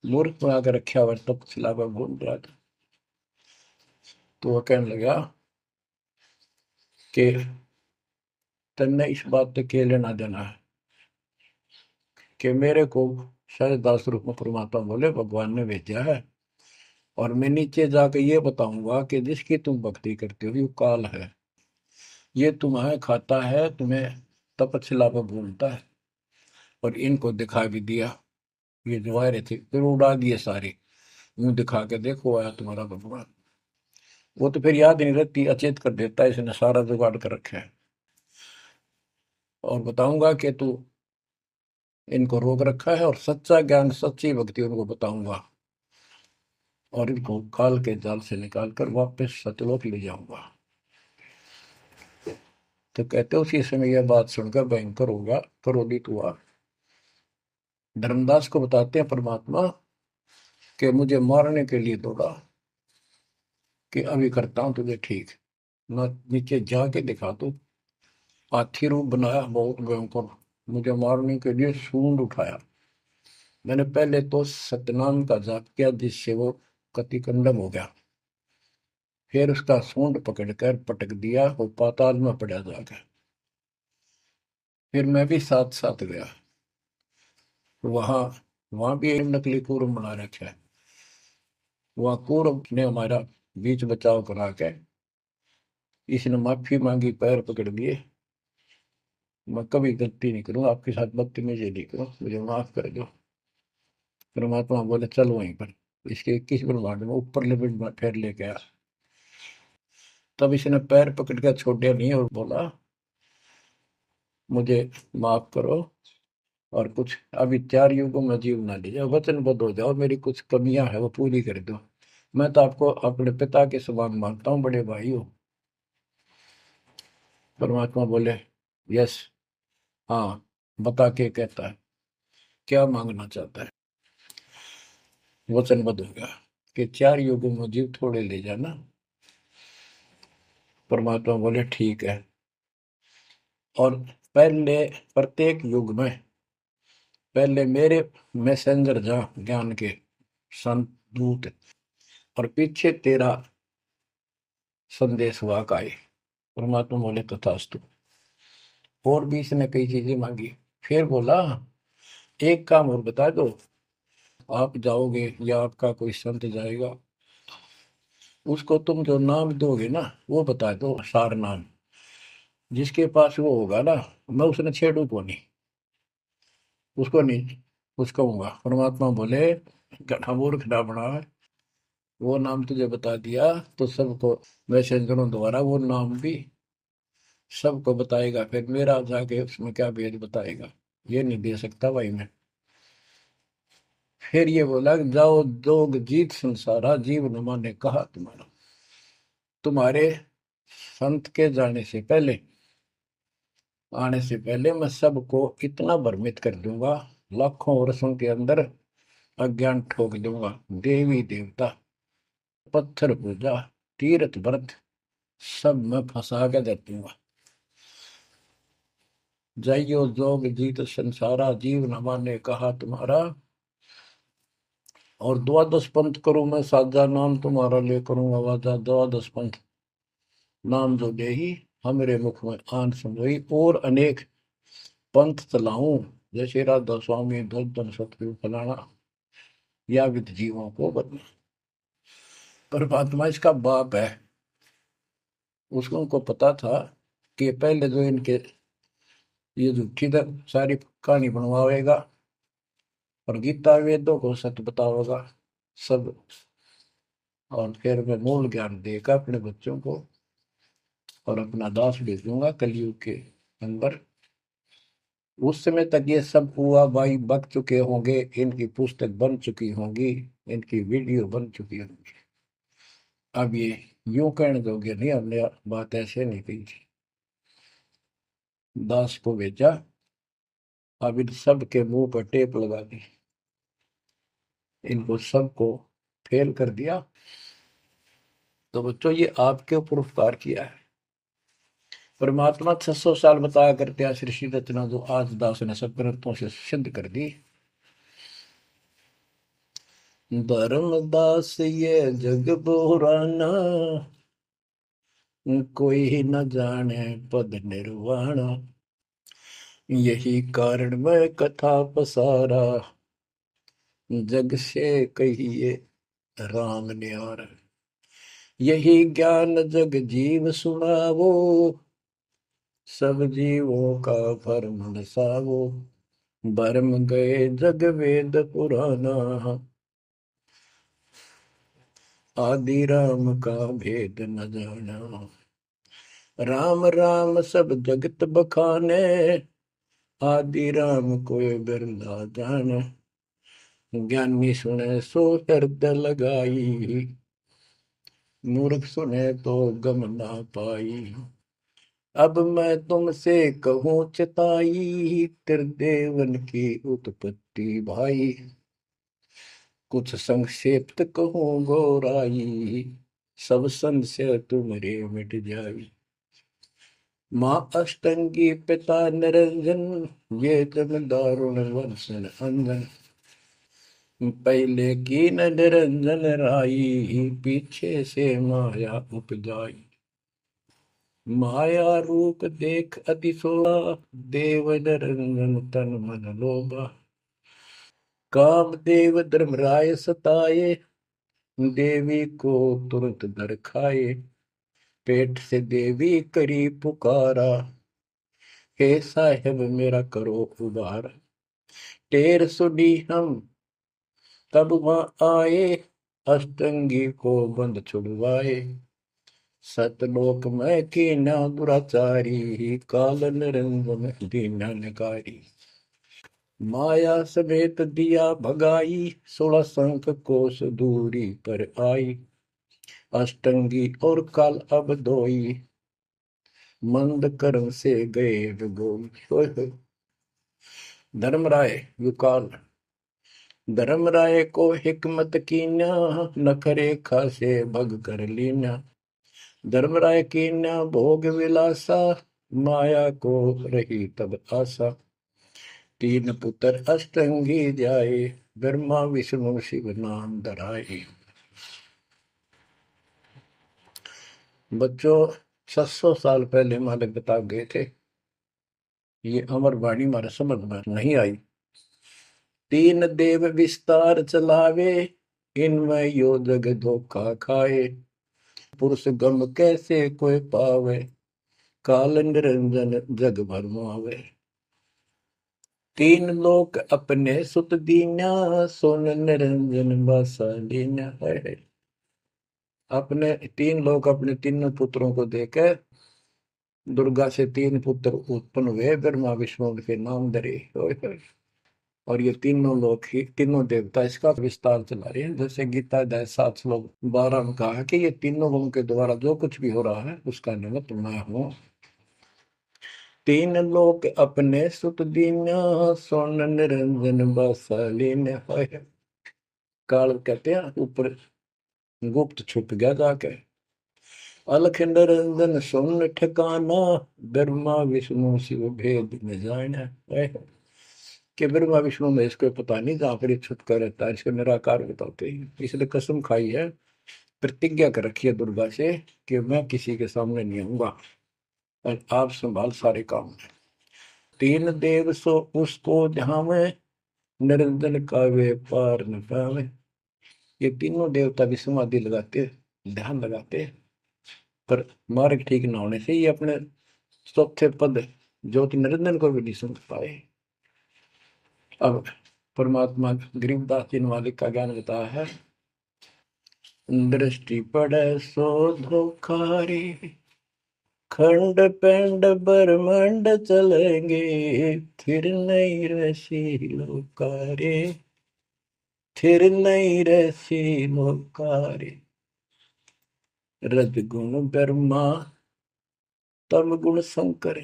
मूर्ख बना कर रखा हुआ, तब सिलावा बोल रहा था। तो वह कहने लगा कि तन्ने इस बात से क्या लेना देना है कि मेरे को शायद दास रूप में परमात्मा बोले भगवान ने भेजा है, और मैं नीचे जाकर ये बताऊंगा कि जिसकी तुम भक्ति करते हो ये काल है, ये तुम्हें खाता है, तुम्हें तपस्या पर भूलता है। और इनको दिखा भी दिया, ये जो आ रहे थे फिर उड़ा दिए सारे, यूं दिखा के देखो आया तुम्हारा भगवान। वो तो फिर याद नहीं रहती, अचेत कर देता है, इसने सारा जुगाड़ कर रखा है। और बताऊंगा कि तू इनको रोक रखा है, और सच्चा ज्ञान सच्ची भक्ति उनको बताऊंगा, और इनको काल के जाल से निकाल कर वापस सतलोक ले जाऊंगा। तो कहते उसी समय यह बात सुनकर भयंकर होगा, क्रोधित हुआ। धर्मदास को बताते हैं परमात्मा कि मुझे मारने के लिए दौड़ा कि अभी करता हूं तुझे ठीक, ना नीचे जाके दिखा दो। हाथी रूप बनाया बहुत भयंकर, मुझे मारने के लिए सूंड उठाया। मैंने पहले तो सतनाम का जाप किया जिससे वो कति कंडम हो गया, फिर उसका सूंड पकड़कर पटक दिया, वो पाताल में पड़ा जाकर। फिर मैं भी साथ साथ गया, वहां वहां भी एक नकली कूर्म बना रखा है। वहां कूर्म ने हमारा बीच बचाव करा के इसने माफी मांगी, पैर पकड़ लिए, मैं कभी गलती नहीं करूँ आपके साथ, बदतमीजी नहीं करूँ, मुझे माफ कर दो। परमात्मा बोले चल वहीं पर इसके 21 ब्रह्मांड में ऊपर लिमिट फिर लेके आया। तब इसने पैर पकड़ कर छोड़ा नहीं और बोला मुझे माफ करो, और कुछ अभी 4 युगों में जीव ना लीजिए, वचनबद्ध हो जाओ, मेरी कुछ कमियां है वो पूरी कर दो। मैं तो आपको अपने पिता के समान मानता हूँ, बड़े भाई हो। परमात्मा बोले यस, हाँ, बता के कहता है क्या मांगना चाहता है। वचनबद्ध हो गया कि 4 युगों में जीव थोड़े ले जाना। परमात्मा बोले ठीक है। और पहले प्रत्येक युग में पहले मेरे मैसेंजर जा ज्ञान के संत दूत, और पीछे तेरा संदेश वाहक आए। परमात्मा बोले तथास्तु। और भी इसने कई चीजें मांगी। फिर बोला एक काम और बता दो, आप जाओगे या आपका कोई संत जाएगा, उसको तुम जो नाम दोगे ना वो बता दो, सार नाम। जिसके पास वो होगा ना, मैं उसने छेड़ू को नहीं, उसको नहीं कुछ कहूंगा। परमात्मा बोले गधा मूर्ख ना बना, वो नाम तुझे बता दिया तो सबको मैसेंजरों द्वारा वो नाम भी सबको बताएगा, फिर मेरा जाके उसमें क्या भेद बताएगा, ये नहीं दे सकता भाई मैं। फिर ये बोला कि जाओ जोग जीत संसारा, जीव न माने कहा तुम्हारा। तुम्हारे संत के जाने से पहले, आने से पहले मैं सबको इतना भ्रमित कर दूंगा, लाखों वर्षों के अंदर अज्ञान ठोक दूंगा। देवी देवता, पत्थर पूजा, तीर्थ व्रत सब मैं फंसा के दे दूंगा। जाइयो जोग जीत संसारा, जीव न माने कहा तुम्हारा। और द्वादश पंथ करूं मैं साजा, नाम तुम्हारा ले करूं आवाजा। द्वादश पंथ नाम जो दे ही हमरे मुख में आन समोई, और अनेक पंथ चलाऊं, जैसे राधा स्वामी दर्जन सतगुरु फलाना, या विद जीवों को बदला। परमात्मा इसका बाप है। उसको उनको पता था कि पहले जो इनके ये झूठी सारी कहानी बनवाएगा और गीता वेदों को सत्य बताओगा सब, और फिर मैं मूल ज्ञान देगा अपने बच्चों को, और अपना दास भेजूंगा कलयुग के अंदर। उस समय तक ये सब हुआ भाई बक चुके होंगे, इनकी पुस्तक बन चुकी होंगी, इनकी वीडियो बन चुकी होंगी। अब ये यूं कहने दोगे नहीं, हमने बात ऐसे नहीं कही थी। दास को भेजा, अब इन सब के मुंह पर टेप लगा दी, इनको सबको फेल कर दिया। तो बच्चों ये आपके ऊपर उपकार किया है। परमात्मा 600 साल बताया करते हैं सृष्टि रचना, जो आज दास ने सब ग्रंथों से सिद्ध कर दी। धर्मदास ये जग बोराना, कोई न जाने पद निर्वाणा। यही कारण मैं कथा पसारा, जग से कहिए राम न्यारा। यही ज्ञान जग जीव सुनावो, सब जीवों का भरम नसावो। भरम गए जग वेद पुराना, आदि राम का भेद न जाना। राम राम सब जगत बखाने, आदि राम कोई बिरला जाने। ज्ञानी सुने सो हृदय लगाई, मूर्ख सुने तो गम ना पाई। अब मैं तुमसे कहूँ चिताई, त्रिदेवन की उत्पत्ति भाई। कुछ संक्षेप्त कहूँ गौराई, सब संशय तुमरे मिट जाई। माँ अष्टंगी पिता निरंजन, ये जन दारुण वंशन अंजन। पहले की न निरंजन राई, पीछे से माया उपजाई। माया रूप देख अतिशोभा, देव निरंजन तन मन लोभा। काम देव धर्मराय सताए, देवी को तुरंत नर खाए। पेट से देवी करी पुकारा, हे साहेब मेरा करो उबार। टेर सुनी हम तब वहां आए, अष्टंगी को बंद छुड़वाए। सतलोक में कीना दुराचारी, काल निरंजन दीना नकारी। माया समेत दिया भगाई, 16 संख कोस दूरी पर आई। अष्टंगी और काल अब दोई, मंद कर्म से गए विगोई। धर्मराय युकाल, धर्मराय को हिकमत कीन्या, नखरे खासे भग कर लीन्या। धर्मराय कीन्या भोग विलासा, माया को रही तब आशा। तीन पुत्र अष्टंगी जाए, ब्रह्मा विष्णु शिव नाम धराए। बच्चों 600 साल पहले मालिक बता गए थे, ये अमर वाणी हमारे समझ में नहीं आई। तीन देव विस्तार चलावे, इनमें यो जग धोखा खाए। पुरुष गम कैसे कोई पावे, काल निरंजन जग भरमावे। तीन लोक अपने सुत दीन्या, सोन निरंजन बासा लीन्या है। अपने तीन लोग अपने तीनों पुत्रों को देकर दुर्गा से तीन पुत्र उत्पन्न हुए, ब्रह्मा विष्णु के नाम धरे। और ये तीनों लोग ही तीनों देवता इसका विस्तार चला रहे हैं। जैसे गीता अध्याय 7 श्लोक 12 में कहा कि ये तीनों लोगों के द्वारा जो कुछ भी हो रहा है उसका निमित्त मैं हूं। तीन लोग अपने सुत दीन्या, सोन निरंजन बासालीन। काल कहते हैं ऊपर गुप्त छुप गया जाके। अलख निरंजन सुन ठिकाना, ब्रह्मा विष्णु शिव भेद न जाना। कि ब्रह्मा विष्णु में इसको पता नहीं, जहां पर छुप कर रहता है इसको निराकार बताते हैं। इसलिए कसम खाई है, प्रतिज्ञा कर रखी है दुर्गा से कि मैं किसी के सामने नहीं आऊंगा और आप संभाल सारे काम। तीन देव सो उसको ध्यावे, निरंजन का वे पार न पावे। ये तीनों देवता भी समाधि लगाते, ध्यान लगाते, पर मार्ग ठीक न होने से ये अपने चौथे पद ज्योति निरंजन को भी नहीं समझ पाए। अब परमात्मा गरीबदास जी मालिक का ज्ञान बताया है। दृष्टि पड़े सो धोखारी, खंड पेंड ब्रह्मांड चलेंगे, फिर नहीं रसी लोकारे, फिर नहीं रसी लोकारे। रजगुण ब्रह्मा, तम गुण शंकर,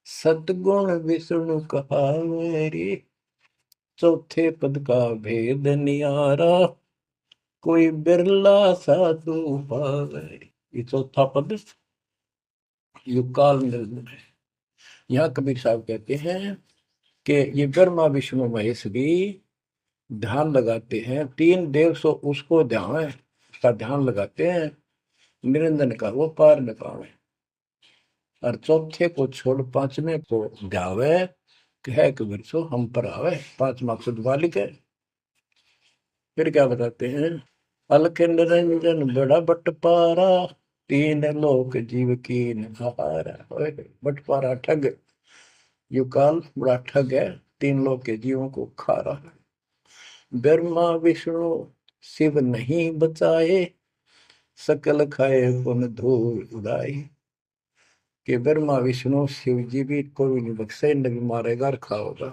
सतगुण विष्णु कहावेरी। चौथे पद का भेद नियारा, कोई बिरला साधु पावे। ये चौथा पद युगकाल निर्णय है। यहाँ कबीर साहब कहते हैं कि ये ब्रह्मा विष्णु महेश भी ध्यान लगाते हैं। तीन देव सो उसको ध्यान है, उसका ध्यान लगाते हैं, निरंजन का वो पार न पावे। और चौथे को छोड़ पांचवें को ध्यावे, कह कबीर सो हम पर आवे। पांच मकसद वालिक है। फिर क्या बताते हैं, अलख निरंजन बड़ा बटपारा, तीन लोक जीव की नहारा। बटपारा ठग, युकाल बड़ा ठग है, तीन लोक के जीवों को खा रहा है। ब्रह्मा विष्णु शिव नहीं बचाए, सकल खाए पुन धूल उड़ाई। कि ब्रह्मा विष्णु शिव जी भी कोई नहीं बख्शे, न भी मारेगा और खाओगा।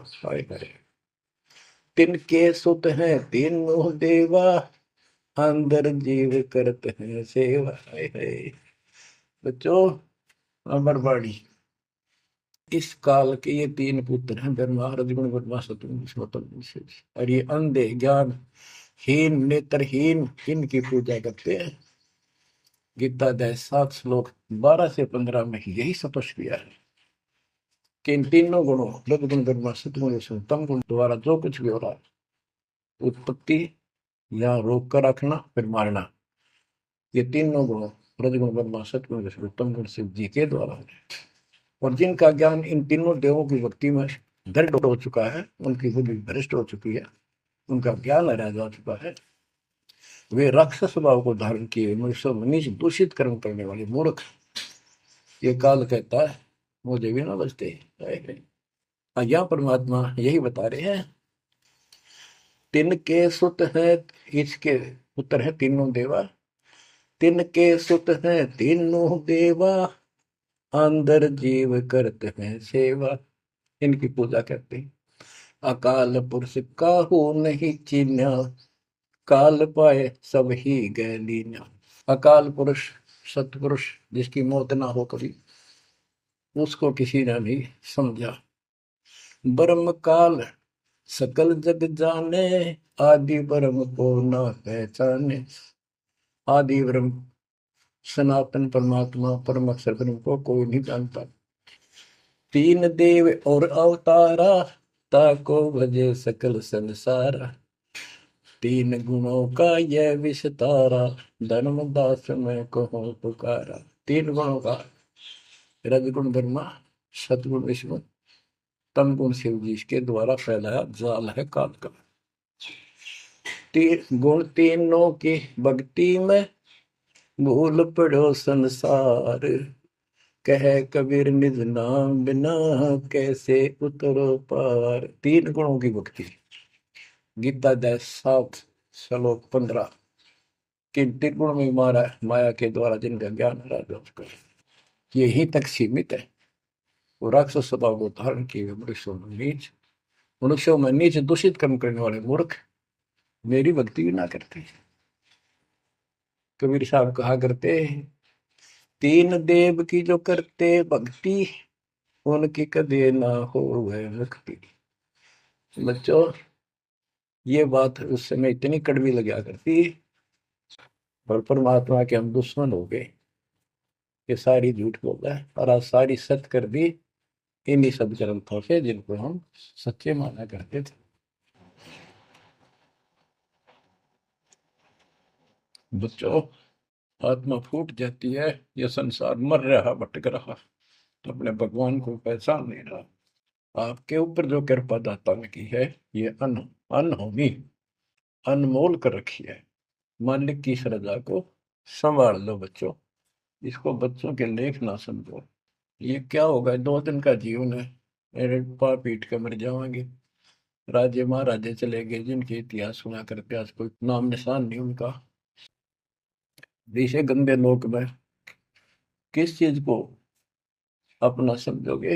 तिनके सुत हैं तीनों देवा, अंदर जीव करते हैं सेवा। बच्चों अमरवाणी, इस काल के ये तीन पुत्र हैं, ब्रह्मा रजगुण ब्रह्मा सतगुण विष्णु। और ये अंधे ज्ञान हीन नेत्रहीन इनकी पूजा करते हैं। गीता अध्याय 7 श्लोक 12 से 15 में यही स्पष्ट किया है कि इन तीनों गुणों रजगुण ब्रह्मा सतगुण विष्णु तम गुण द्वारा जो कुछ भी हो रहा है, उत्पत्ति या रोक कर रखना फिर मारना, ये तीनों गुण रजगुण ब्रह्मा सतगुण विष्णु तम गुण शिव जी के द्वारा है। और जिनका ज्ञान इन तीनों देवों की भक्ति में दृढ़ हो चुका है, उनकी बुद्धि भ्रष्ट हो चुकी है, उनका ज्ञान हरा जा चुका है, वे राक्षस स्वभाव को धारण किए मनुष्य मनीष दूषित कर्म करने वाले मूर्ख, ये काल कहता है मुझे भी ना बचते। यहाँ परमात्मा यही बता रहे हैं, तिनके सुत हैं, इसके पुत्र हैं तीनों देवा, तिनके सुत हैं तीनों देवा, अंदर जीव करते हैं सेवा। इनकी पूजा करते हैं। अकाल पुरुष काहू नहीं चीन्या, काल पाए सब ही गए लीन्या। अकाल पुरुष सतपुरुष जिसकी मौत ना हो कभी, उसको किसी ने नहीं समझा। ब्रह्म काल सकल जग जाने, आदि ब्रह्म को न पहचाने। आदि ब्रह्म सनातन परमात्मा परम अक्षर ब्रह्म को कोई नहीं जानता। तीन देव और अवतारा, ताको भजे सकल संसारा। तीन गुणों का यह विस्तारा, धर्मदास में कहो पुकारा। तीन गुणों का, रजगुण ब्रह्मा, सतगुण विष्णु, तम गुण शिव जी के द्वारा फैलाया जाल है काल का। तीन गुण तीनों की भक्ति में, भूल पड़ो संसार। कह कबीर निज नाम बिना, कैसे उतरो पार। तीन गुणों की भक्ति। गीता 7:15। किन तीन गुण में मारा माया के द्वारा जिनका ज्ञान राजा उसका यही तक सीमित है। वो राक्षस स्वभाव को धारण किए मनुष्यों में नीच, मनुष्यों में नीच दूषित कर्म करने वाले मूर्ख मेरी भक्ति भी ना करते। कबीर साहब कहा करते, तीन देव की जो करते भक्ति, उनकी कदे ना हो वह मुक्ति। बच्चों, ये बात उस समय इतनी कड़वी लगा करती, और परमात्मा के हम दुश्मन हो गए। ये सारी झूठ बोल रहा है, और आज सारी सत्य कर दी इन्हीं सब ग्रंथों से जिनको हम सच्चे माना करते थे। बच्चों, आत्मा फूट जाती है, ये संसार मर रहा भटक रहा, तो अपने भगवान को पहचान नहीं रहा। आपके ऊपर जो कृपा दाता ने की है, ये अनहोनी अनमोल कर रखी है। मालिक की श्रद्धा को संभाल लो बच्चों। इसको बच्चों के लेख ना समझो। ये क्या होगा, 2 दिन का जीवन है, मेरे पा पीट के मर जाएंगे। राजे महाराजे चले गए जिनके इतिहास सुना करते, आज कोई नाम निशान नहीं उनका। इसे गंदे लोक में किस चीज को अपना समझोगे।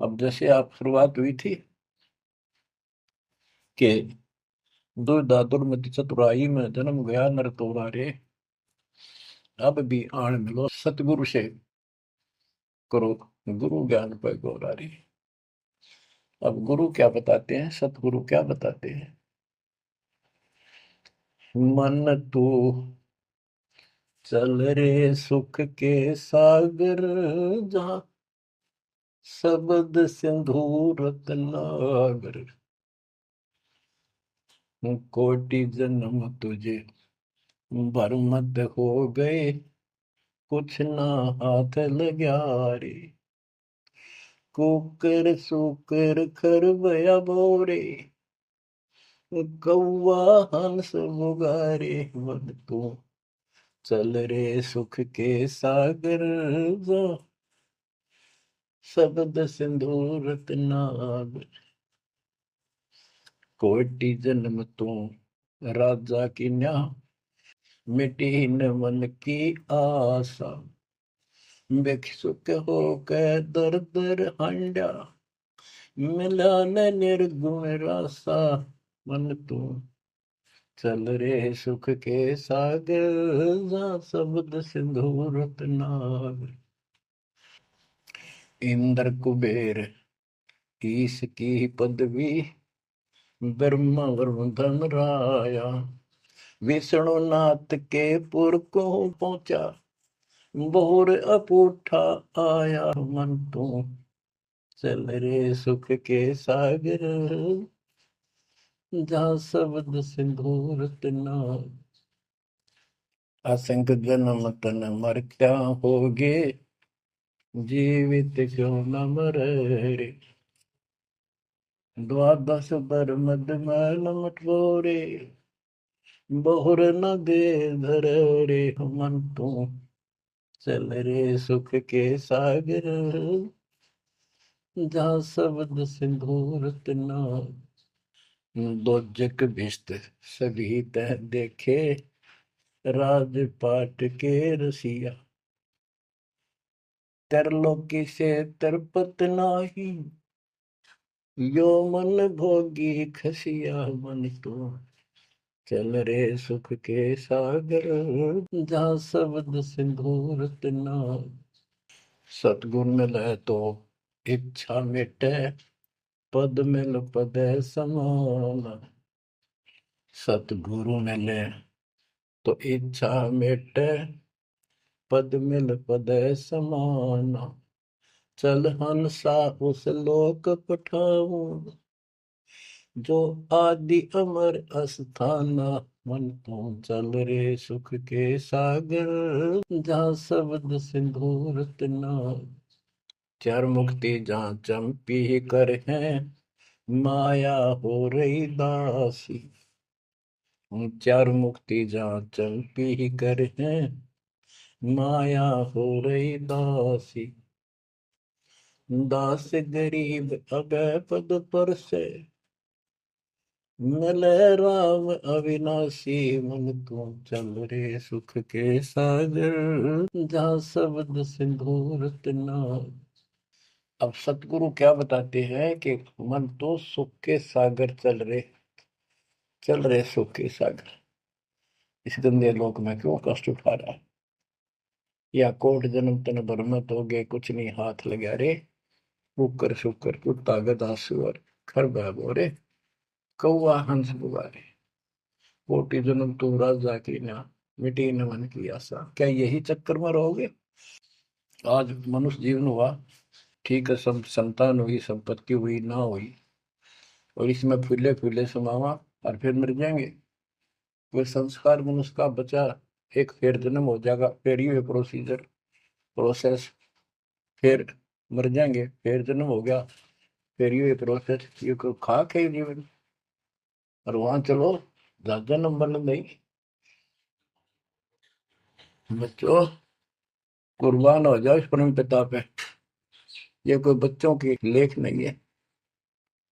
अब जैसे आप शुरुआत हुई थी कि दुर्दा दुर्मति चतुराई में जन्म गया नर तोरा रे, अब भी आण मिलो सतगुरु से करो गुरु ज्ञान पर गौरा रे। अब गुरु क्या बताते हैं, सतगुरु क्या बताते हैं। मन तू चल रे सुख के सागर, जहाँ शब्द सिंधु रत्नागर। कोटि जन्म तुझे बरमत हो गए, कुछ ना हाथ लग्या रे। कुकर सुकर खरबया बोरे, कौवा हंस मुगारे। मन तू चल रे सुख के सागर, जो शब्द सिंधु रत्नागर। कोटि जन्म तू राजा की न्या, मिटी न मन की आशा। भिक्षुक हो के दर दर हंडा, मिला न निर्गुण रासा। मन तू चल रे सुख के सागर, जा शब्द सिंधु रत्नागर। इंद्र कुबेर ईश की पदवी, ब्रह्मा वरुण धन राया। विष्णु नाथ के पुर को पहुंचा, बोर अपूठा आया। मन तू चल रे सुख के सागर, जहाँ शब्द सिंधु रत्नागर। असंख्य जन्म तन मरता होगे, जीवित क्यों न मरे रे। द्वादश बर मद मैल मटोरे, बहुर न दे धर रे। मन तू चल रे सुख के सागर, जहाँ शब्द सिंधु रत्नागर। दोजक भिष्ट सभी तह देखे, राजपाट के रसिया। तरलोकी से तरपत नाही, यो मन भोगी खसिया। मन तो चल रे सुख के सागर, जहाँ शब्द सिंधु रत्नागर। सतगुर मिले तो इच्छा मिटे, पद मिल पद समान। सतगुरु मिले तो इच्छा मिटे, पद मिल पद समान। चल हंसा उस लोक पठाऊं, जो आदि अमर अस्थाना। मन तो चल रे सुख के सागर, जहाँ शब्द सिंदूर तना। चार मुक्ति जहाँ चंपी कर है, माया हो रही दासी। चार मुक्ति जहाँ चंपी कर है, माया हो रही दासी। दास गरीब अगय पद पर से, मिले राम अविनाशी। मन तू चल रे सुख के सागर, जहाँ शब्द सिंदूर तना। अब सतगुरु क्या बताते हैं कि मन तो सुख के सागर चल रहे सुख के सागर। इस गंदे लोक में क्यों कष्ट उठा रहा है? या कोट जन्म तन भरमत हो गए, कुछ नहीं हाथ लगा रे। कुकर शुकर कुत्ता गधा सुअर, खर बोरे, कौआ हंस बुआरे। कोटि जन्म तू राजा की ना, मिटी न मन की आशा। क्या यही चक्कर में रहोगे? आज मनुष्य जीवन हुआ, ठीक है, सब संतान हुई, संपत्ति हुई ना हुई, और इसमें फूले फूले समावा, और फिर मर जाएंगे। वे संस्कार मनुष्य का बचा, एक फिर जन्म हो जाएगा, फिर ये प्रोसीजर प्रोसेस, फिर मर जाएंगे, फिर जन्म हो गया, फिर ये प्रोसेस। ये कोई खाक है जीवन? और वहां चलो ज्यादा नंबर नहीं। बच्चों, कुर्बान हो जाओ इस परम पिता पे। ये कोई बच्चों की लेख नहीं है।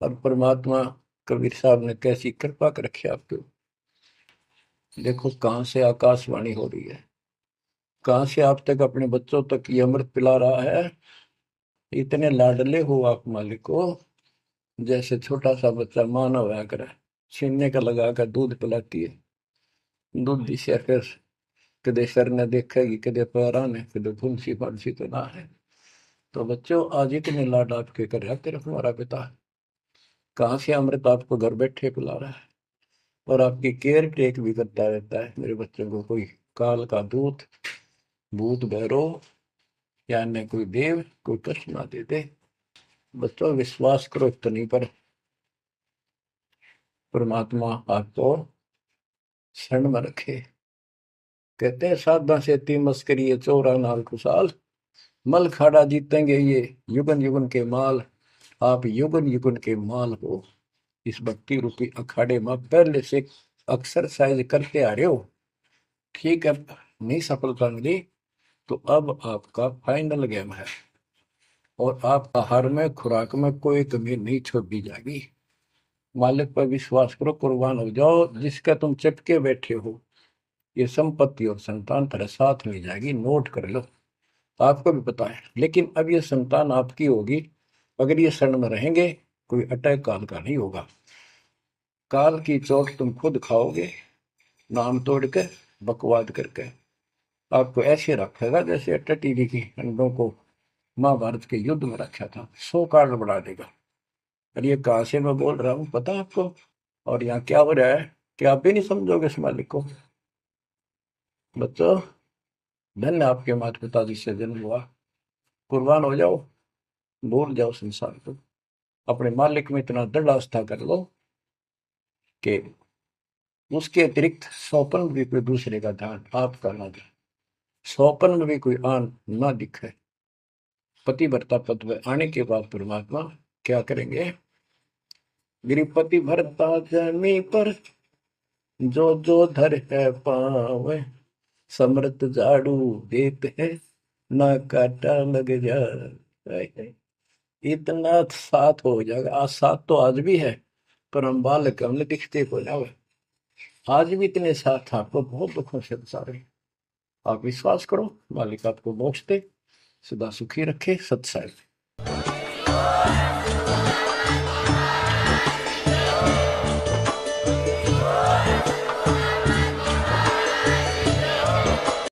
और परमात्मा कबीर साहब ने कैसी कृपा कर रखी आपके। देखो कहां से आकाशवाणी हो रही है, कहां से आप तक अपने बच्चों तक ये अमृत पिला रहा है। इतने लाडले हो आप मालिक को, जैसे छोटा सा बच्चा मानव होया करे, छीनने का लगा कर दूध पिलाती है। दूध दिशा फिर कदे सर ने देखेगी, कदे पैरा ने, कदे फुंसी फांसी तो ना है। तो बच्चों, आज इतने लाड आपके कर रहा तेरा हमारा पिता, कहाँ से अमृत आपको घर बैठे पिला रहा है। और आपकी केयर टेक भी करता रहता है मेरे बच्चों को। कोई काल का दूत, भूत भैरव या अन्य कोई देव कोई कष्ट ना दे दे। बच्चों, विश्वास करो इतनी पर, परमात्मा आपको शरण में रखे। कहते हैं साधा से ती मस्करी चौरा नाल खुशाल, मल खाड़ा जीतेंगे ये युगन युगन के माल। आप युगन युगन के माल हो। इस भक्ति रूपी अखाड़े में पहले से एक्सरसाइज करते आ रहे हो, ठीक है। नहीं सफलता मिली तो अब आपका फाइनल गेम है, और आप आहार में खुराक में कोई कमी नहीं छोड़ी जाएगी। मालिक पर विश्वास करो, कुर्बान हो जाओ। जिसका तुम चिपके बैठे हो, ये संपत्ति और संतान तेरे साथ मिल जाएगी, नोट कर लो। आपको भी पता है, लेकिन अब ये संतान आपकी होगी अगर ये शरण में रहेंगे। कोई अटैक काल का नहीं होगा। काल की चोट तुम खुद खाओगे, नाम तोड़ के, बकवाद करके। आपको ऐसे रखेगा जैसे टीवी की अंडों को महाभारत के युद्ध में रखा था, 100 कार्ड बढ़ा देगा। और ये कहां से मैं बोल रहा हूँ पता है आपको? और यहाँ क्या हो रहा है कि आप भी नहीं समझोगे इस मालिक को? बच्चों, धन्य आपके माता पिता जी से जन्म हुआ। कुर्बान हो जाओ, भूल जाओ संसार को, अपने मालिक में इतना दृढ़ आस्था कर लो कि उसके अतिरिक्त सौपन भी कोई दूसरे का ध्यान आपका ना दे, सौपन में भी कोई आन ना दिखे। पतिव्रता पद में आने के बाद परमात्मा क्या करेंगे? गिरिपति भरता जमी पर, जो जो धर है पावे, समृत झाड़ू देते हैं, ना काटा लग जाए। इतना साथ हो जाएगा। आज साथ तो आज भी है, पर हम बालक हमने दिखते को ना। आज भी इतने साथ आपको बहुत दुखों से सारे। आप विश्वास करो, मालिक आपको मोक्ष दे, सदा सुखी रखे। सत्संग।